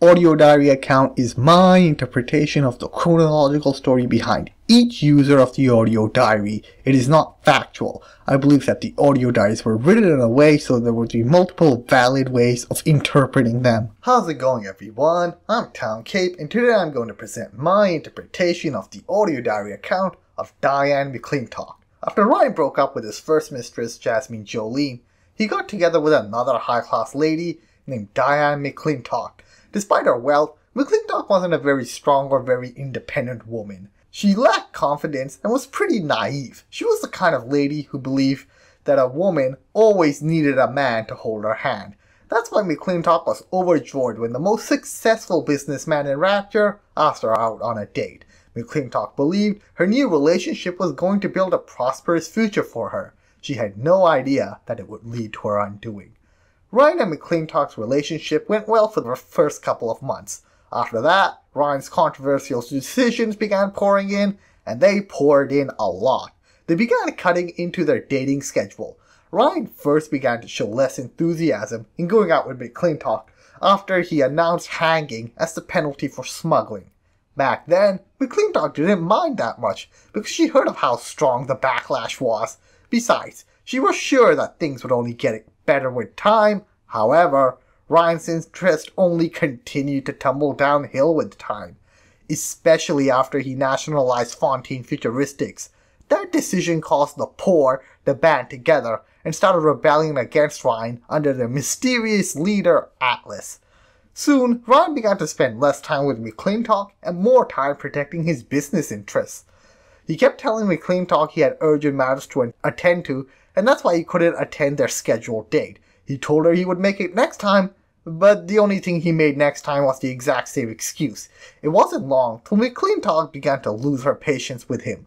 audio diary account is my interpretation of the chronological story behind each user of the audio diary. It is not factual. I believe that the audio diaries were written in a way so there would be multiple valid ways of interpreting them. How's it going, everyone? I'm Town Cape, and today I'm going to present my interpretation of the audio diary account of Diane McClintock. After Ryan broke up with his first mistress, Jasmine Jolene, he got together with another high-class lady named Diane McClintock. Despite her wealth, McClintock wasn't a very strong or very independent woman. She lacked confidence and was pretty naive. She was the kind of lady who believed that a woman always needed a man to hold her hand. That's why McClintock was overjoyed when the most successful businessman in Rapture asked her out on a date. McClintock believed her new relationship was going to build a prosperous future for her. She had no idea that it would lead to her undoing. Ryan and McClintock's relationship went well for the first couple of months. After that, Ryan's controversial decisions began pouring in, and they poured in a lot. They began cutting into their dating schedule. Ryan first began to show less enthusiasm in going out with McClintock after he announced hanging as the penalty for smuggling. Back then, McClintock didn't mind that much because she heard of how strong the backlash was. Besides, she was sure that things would only get better with time. However, Ryan's interest only continued to tumble downhill with time, especially after he nationalized Fontaine Futuristics. That decision caused the poor to band together and started rebelling against Ryan under their mysterious leader, Atlas. Soon, Ryan began to spend less time with McClintock and more time protecting his business interests. He kept telling McClintock he had urgent matters to attend to, and that's why he couldn't attend their scheduled date. He told her he would make it next time, but the only thing he made next time was the exact same excuse. It wasn't long till McClintock began to lose her patience with him.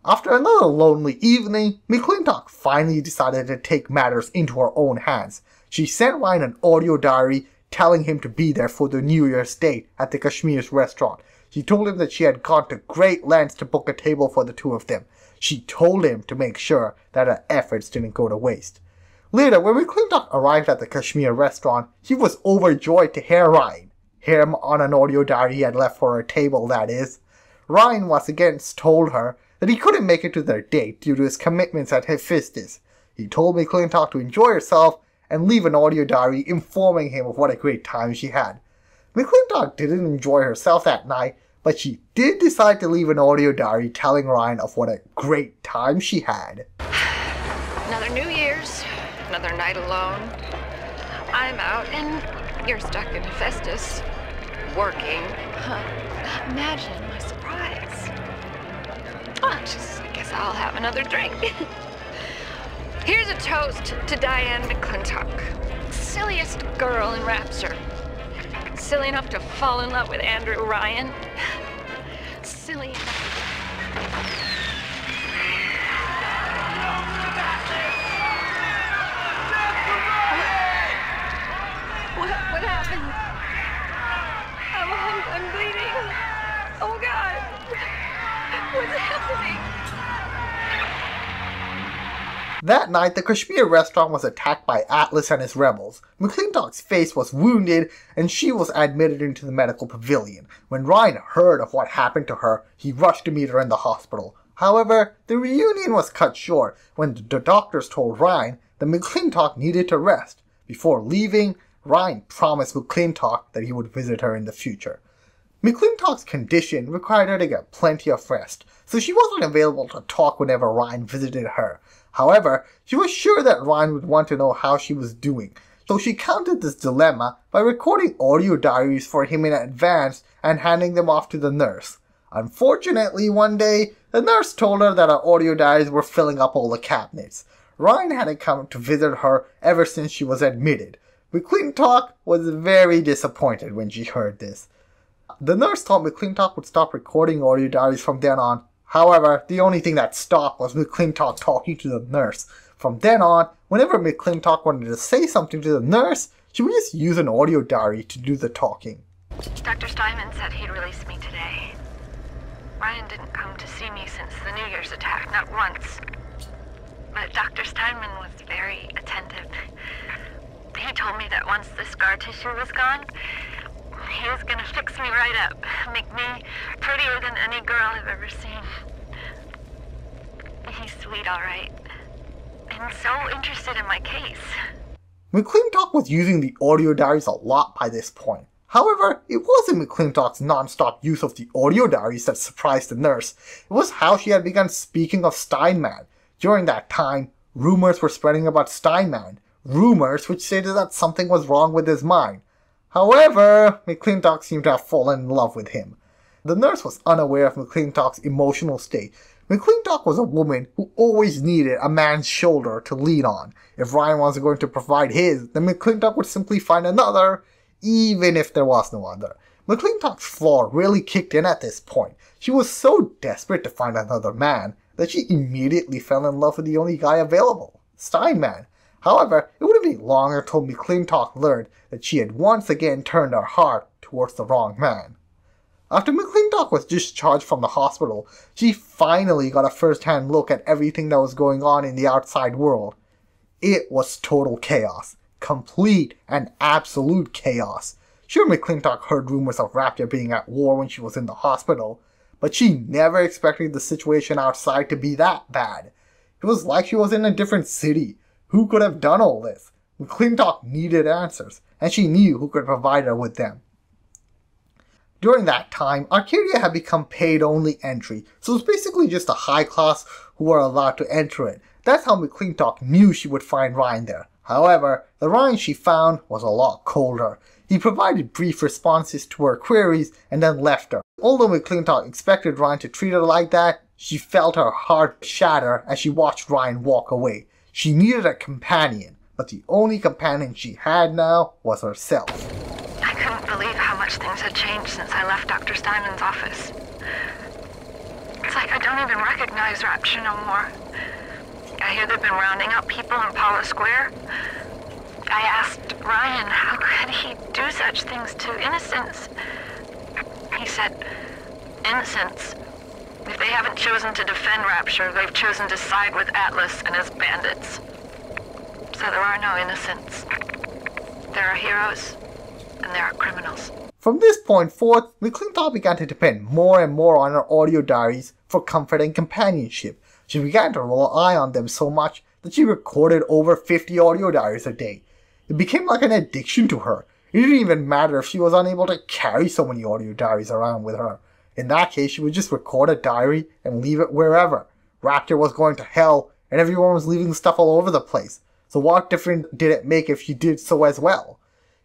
After another lonely evening, McClintock finally decided to take matters into her own hands. She sent Ryan an audio diary telling him to be there for the New Year's date at the Kashmir's restaurant. She told him that she had gone to great lengths to book a table for the two of them. She told him to make sure that her efforts didn't go to waste. Later, when McClintock arrived at the Kashmir restaurant, he was overjoyed to hear Ryan. Hear him on an audio diary he had left for her table, that is. Ryan once again told her that he couldn't make it to their date due to his commitments at Hephaestus. He told McClintock to enjoy herself and leave an audio diary informing him of what a great time she had. McClintock didn't enjoy herself that night, but she did decide to leave an audio diary telling Ryan of what a great time she had. Another New Year's, another night alone. I'm out and you're stuck in Hephaestus, working. Imagine my surprise. I guess I'll have another drink. Here's a toast to Diane McClintock, silliest girl in Rapture. Silly enough to fall in love with Andrew Ryan. Silly enough. What happened? I'm bleeding. Oh God. What's happening? That night, the Kashmir restaurant was attacked by Atlas and his rebels. McClintock's face was wounded, and she was admitted into the medical pavilion. When Ryan heard of what happened to her, he rushed to meet her in the hospital. However, the reunion was cut short when the doctors told Ryan that McClintock needed to rest. Before leaving, Ryan promised McClintock that he would visit her in the future. McClintock's condition required her to get plenty of rest, so she wasn't available to talk whenever Ryan visited her. However, she was sure that Ryan would want to know how she was doing, so she countered this dilemma by recording audio diaries for him in advance and handing them off to the nurse. Unfortunately, one day, the nurse told her that her audio diaries were filling up all the cabinets. Ryan hadn't come to visit her ever since she was admitted. McClintock was very disappointed when she heard this. The nurse thought McClintock would stop recording audio diaries from then on. However, the only thing that stopped was McClintock talking to the nurse. From then on, whenever McClintock wanted to say something to the nurse, she would just use an audio diary to do the talking. Dr. Steinman said he'd release me today. Ryan didn't come to see me since the New Year's attack, not once. But Dr. Steinman was very attentive. He told me that once the scar tissue was gone, he fix me right up. Make me prettier than any girl I've ever seen. He's sweet, all right. And so interested in my case. McClintock was using the audio diaries a lot by this point. However, it wasn't McClintock's non-stop use of the audio diaries that surprised the nurse. It was how she had begun speaking of Steinman. During that time, rumors were spreading about Steinman. Rumors which stated that something was wrong with his mind. However, McClintock seemed to have fallen in love with him. The nurse was unaware of McClintock's emotional state. McClintock was a woman who always needed a man's shoulder to lean on. If Ryan wasn't going to provide his, then McClintock would simply find another, even if there was no other. McClintock's flaw really kicked in at this point. She was so desperate to find another man that she immediately fell in love with the only guy available, Steinman. However, it wouldn't be long until McClintock learned that she had once again turned her heart towards the wrong man. After McClintock was discharged from the hospital, she finally got a first-hand look at everything that was going on in the outside world. It was total chaos. Complete and absolute chaos. Sure, McClintock heard rumors of Rapture being at war when she was in the hospital, but she never expected the situation outside to be that bad. It was like she was in a different city. Who could have done all this? McClintock needed answers, and she knew who could provide her with them. During that time, Arcadia had become paid-only entry, so it was basically just a high class who were allowed to enter it. That's how McClintock knew she would find Ryan there. However, the Ryan she found was a lot colder. He provided brief responses to her queries and then left her. Although McClintock expected Ryan to treat her like that, she felt her heart shatter as she watched Ryan walk away. She needed a companion, but the only companion she had now was herself. I couldn't believe how much things had changed since I left Dr. Steinman's office. It's like I don't even recognize Rapture no more. I hear they've been rounding up people in Paula Square. I asked Ryan how could he do such things to innocents. He said, innocents. If they haven't chosen to defend Rapture, they've chosen to side with Atlas and his bandits. So there are no innocents. There are heroes, and there are criminals. From this point forth, McClintock began to depend more and more on her audio diaries for comfort and companionship. She began to rely on them so much that she recorded over 50 audio diaries a day. It became like an addiction to her. It didn't even matter if she was unable to carry so many audio diaries around with her. In that case, she would just record a diary and leave it wherever. Rapture was going to hell, and everyone was leaving stuff all over the place. So what difference did it make if she did so as well?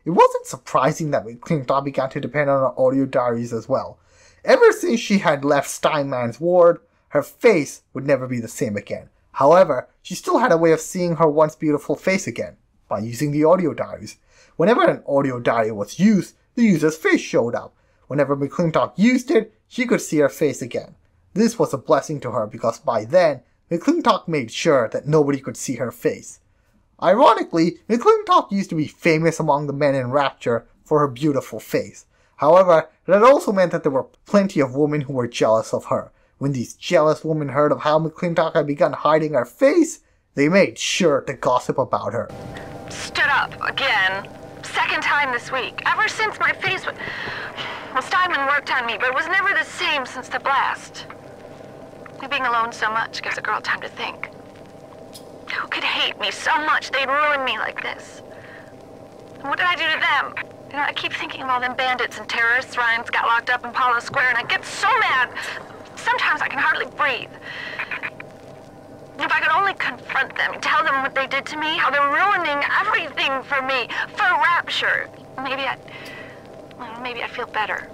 It wasn't surprising that McClintock began to depend on her audio diaries as well. Ever since she had left Steinman's ward, her face would never be the same again. However, she still had a way of seeing her once beautiful face again, by using the audio diaries. Whenever an audio diary was used, the user's face showed up. Whenever McClintock used it, she could see her face again. This was a blessing to her because by then, McClintock made sure that nobody could see her face. Ironically, McClintock used to be famous among the men in Rapture for her beautiful face. However, that also meant that there were plenty of women who were jealous of her. When these jealous women heard of how McClintock had begun hiding her face, they made sure to gossip about her. Stood up again. Second time this week. Ever since my face was... Well, Steinman worked on me, but it was never the same since the blast. Being alone so much gives a girl time to think. Who could hate me so much they'd ruin me like this? And what did I do to them? You know, I keep thinking of all them bandits and terrorists Ryan's got locked up in Paula Square, and I get so mad. Sometimes I can hardly breathe. If I could only confront them, tell them what they did to me, how they're ruining everything for me, for Rapture, maybe I'd feel better.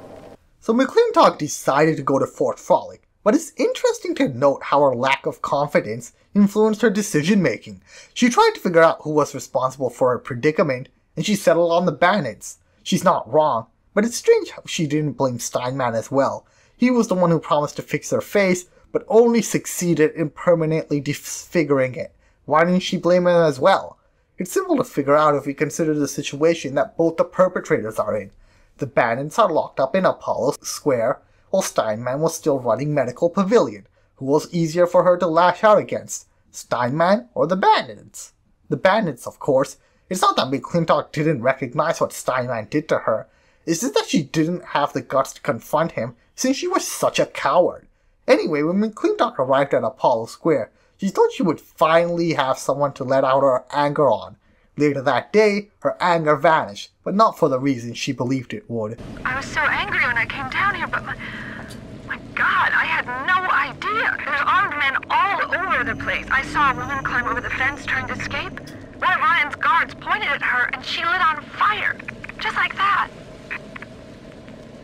So McClintock decided to go to Fort Frolic, but it's interesting to note how her lack of confidence influenced her decision-making. She tried to figure out who was responsible for her predicament, and she settled on the bandits. She's not wrong, but it's strange how she didn't blame Steinman as well. He was the one who promised to fix her face, but only succeeded in permanently disfiguring it. Why didn't she blame him as well? It's simple to figure out if we consider the situation that both the perpetrators are in. The bandits are locked up in Apollo Square, while Steinman was still running Medical Pavilion. Who was easier for her to lash out against, Steinman or the bandits? The bandits, of course. It's not that McClintock didn't recognize what Steinman did to her. It's just that she didn't have the guts to confront him since she was such a coward. Anyway, when McClintock arrived at Apollo Square, she thought she would finally have someone to let out her anger on. Later that day, her anger vanished, but not for the reason she believed it would. I was so angry when I came down here, but my God, I had no idea. There's armed men all over the place. I saw a woman climb over the fence trying to escape. One of Ryan's guards pointed at her and she lit on fire. Just like that.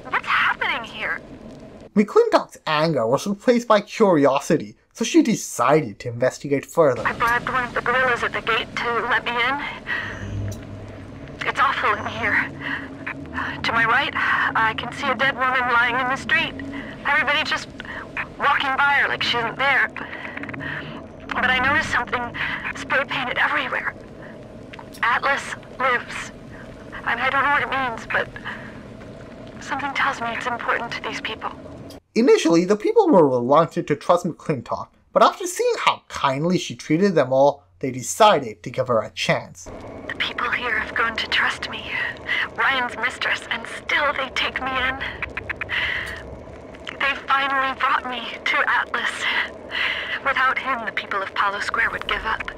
What's happening here? McClintock's anger was replaced by curiosity, so she decided to investigate further. I bribed one of the gorillas at the gate to let me in. It's awful in here. To my right, I can see a dead woman lying in the street. Everybody just walking by her like she isn't there. But I noticed something spray painted everywhere. Atlas lives. I don't know what it means, but something tells me it's important to these people. Initially, the people were reluctant to trust McClintock, but after seeing how kindly she treated them all, they decided to give her a chance. The people here have grown to trust me. Ryan's mistress, and still they take me in. They finally brought me to Atlas. Without him, the people of Apollo Square would give up.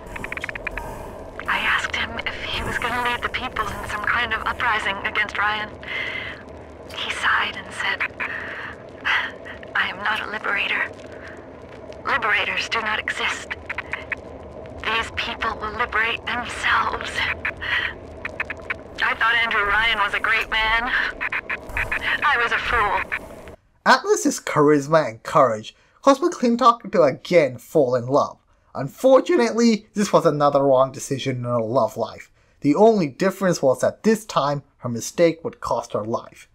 I asked him if he was going to lead the people in some kind of uprising against Ryan. He sighed and said, I am not a liberator. Liberators do not exist. These people will liberate themselves. I thought Andrew Ryan was a great man. I was a fool. Atlas's charisma and courage caused McClintock to again fall in love. Unfortunately, this was another wrong decision in her love life. The only difference was that this time, her mistake would cost her life.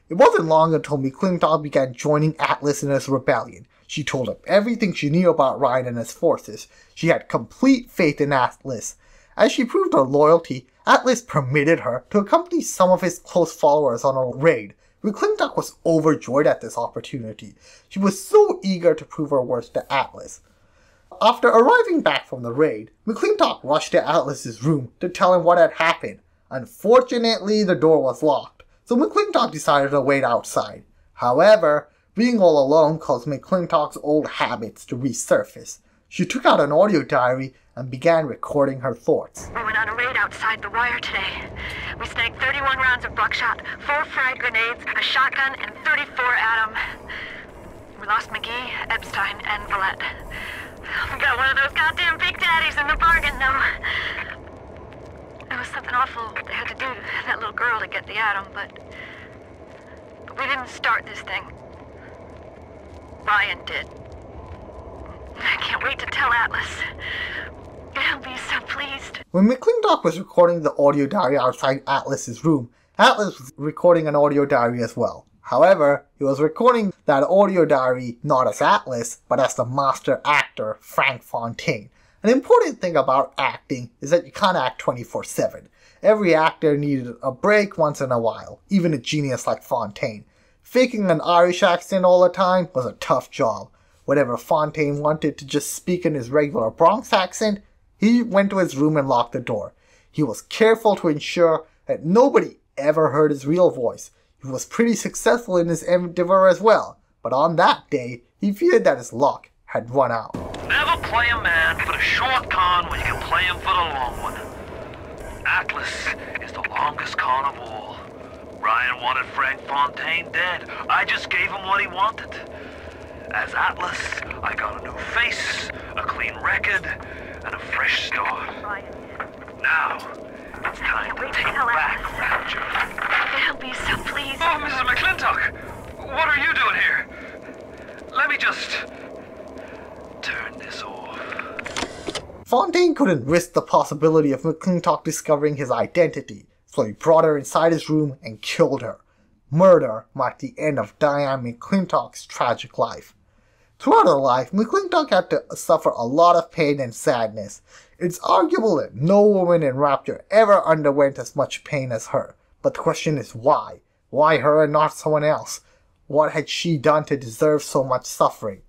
It wasn't long until McClintock began joining Atlas in his rebellion. She told him everything she knew about Ryan and his forces. She had complete faith in Atlas. As she proved her loyalty, Atlas permitted her to accompany some of his close followers on a raid. McClintock was overjoyed at this opportunity. She was so eager to prove her worth to Atlas. After arriving back from the raid, McClintock rushed to Atlas's room to tell him what had happened. Unfortunately, the door was locked, so McClintock decided to wait outside. However, being all alone caused McClintock's old habits to resurface. She took out an audio diary and began recording her thoughts. We went on a raid outside the wire today. We snagged 31 rounds of buckshot, 4 frag grenades, a shotgun, and 34 Atom. We lost McGee, Epstein, and Villette. We got one of those goddamn big daddies in the bargain, though. It was something awful they had to do to that little girl to get the Atom, but we didn't start this thing. Ryan did. I can't wait to tell Atlas. He'll be so pleased. When McClintock was recording the audio diary outside Atlas's room, Atlas was recording an audio diary as well. However, he was recording that audio diary not as Atlas, but as the master actor, Frank Fontaine. An important thing about acting is that you can't act 24/7. Every actor needed a break once in a while, even a genius like Fontaine. Faking an Irish accent all the time was a tough job. Whenever Fontaine wanted to just speak in his regular Bronx accent, he went to his room and locked the door. He was careful to ensure that nobody ever heard his real voice. He was pretty successful in his endeavor as well, but on that day, he feared that his luck had run out. Never play a man for the short con when you can play him for the long one. Atlas is the longest con of all. Ryan wanted Frank Fontaine dead. I just gave him what he wanted. As Atlas, I got a new face, a clean record, and a fresh start. Now, it's time to take back Rapture. He'll be so pleased. Oh, Mrs. McClintock! What are you doing here? Let me just turn this off. Fontaine couldn't risk the possibility of McClintock discovering his identity, so he brought her inside his room and killed her. Murder marked the end of Diane McClintock's tragic life. Throughout her life, McClintock had to suffer a lot of pain and sadness. It's arguable that no woman in Rapture ever underwent as much pain as her. But the question is why? Why her and not someone else? What had she done to deserve so much suffering?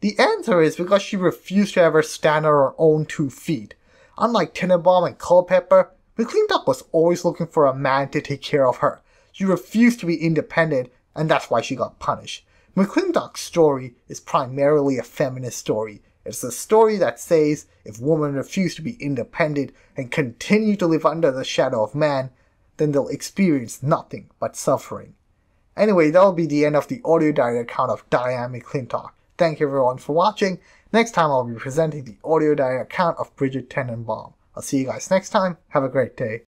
The answer is because she refused to ever stand on her own 2 feet. Unlike Tenenbaum and Culpepper, McClintock was always looking for a man to take care of her. She refused to be independent, and that's why she got punished. McClintock's story is primarily a feminist story. It's a story that says if women refuse to be independent and continue to live under the shadow of man, then they'll experience nothing but suffering. Anyway, that'll be the end of the audio diary account of Diane McClintock. Thank you everyone for watching. Next time I'll be presenting the audio diary account of Bridget Tenenbaum. I'll see you guys next time. Have a great day.